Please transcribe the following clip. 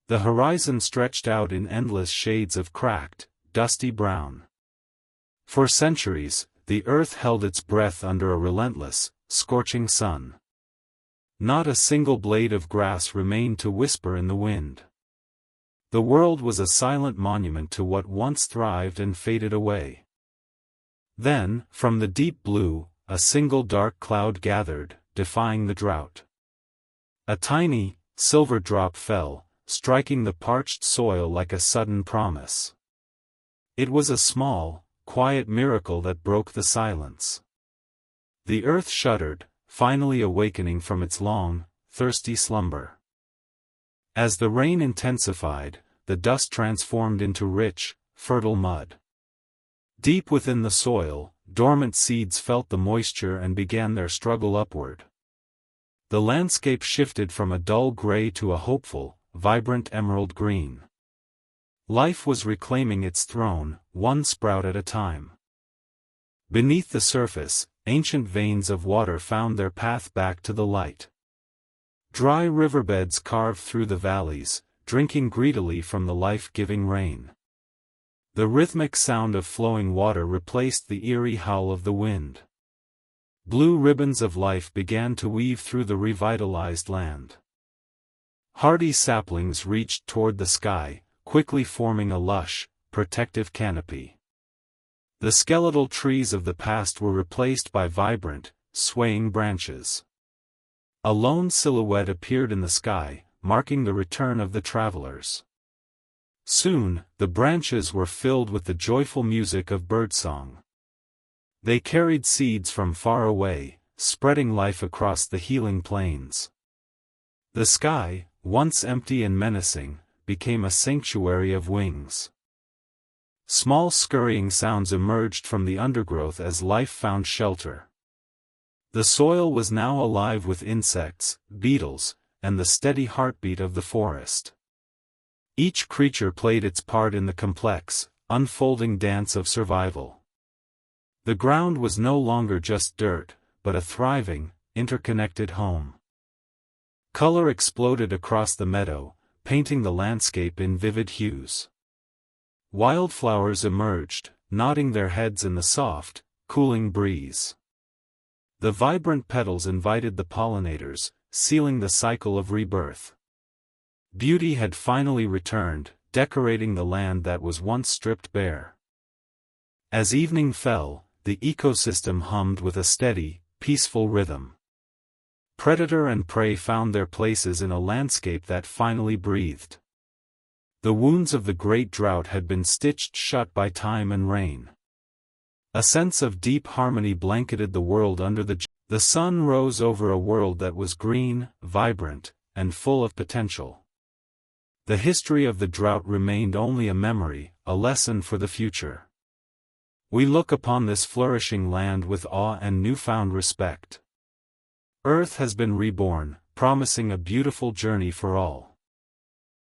The horizon stretched out in endless shades of cracked, dusty brown. For centuries, the earth held its breath under a relentless, scorching sun. Not a single blade of grass remained to whisper in the wind. The world was a silent monument to what once thrived and faded away. Then, from the deep blue, a single dark cloud gathered, defying the drought. A tiny, silver drop fell, striking the parched soil like a sudden promise. It was a small, quiet miracle that broke the silence. The earth shuddered, finally awakening from its long, thirsty slumber. As the rain intensified, the dust transformed into rich, fertile mud. Deep within the soil, dormant seeds felt the moisture and began their struggle upward. The landscape shifted from a dull gray to a hopeful, vibrant emerald green. Life was reclaiming its throne, one sprout at a time. Beneath the surface, ancient veins of water found their path back to the light. Dry riverbeds carved through the valleys, drinking greedily from the life-giving rain. The rhythmic sound of flowing water replaced the eerie howl of the wind. Blue ribbons of life began to weave through the revitalized land. Hardy saplings reached toward the sky, quickly forming a lush, protective canopy. The skeletal trees of the past were replaced by vibrant, swaying branches. A lone silhouette appeared in the sky, marking the return of the travelers. Soon, the branches were filled with the joyful music of birdsong. They carried seeds from far away, spreading life across the healing plains. The sky, once empty and menacing, became a sanctuary of wings. Small scurrying sounds emerged from the undergrowth as life found shelter. The soil was now alive with insects, beetles, and the steady heartbeat of the forest. Each creature played its part in the complex, unfolding dance of survival. The ground was no longer just dirt, but a thriving, interconnected home. Color exploded across the meadow, painting the landscape in vivid hues. Wildflowers emerged, nodding their heads in the soft, cooling breeze. The vibrant petals invited the pollinators, sealing the cycle of rebirth. Beauty had finally returned, decorating the land that was once stripped bare. As evening fell, the ecosystem hummed with a steady, peaceful rhythm. Predator and prey found their places in a landscape that finally breathed. The wounds of the great drought had been stitched shut by time and rain. A sense of deep harmony blanketed the world under the sun rose over a world that was green, vibrant, and full of potential. The history of the drought remained only a memory, a lesson for the future. We look upon this flourishing land with awe and newfound respect. Earth has been reborn, promising a beautiful journey for all.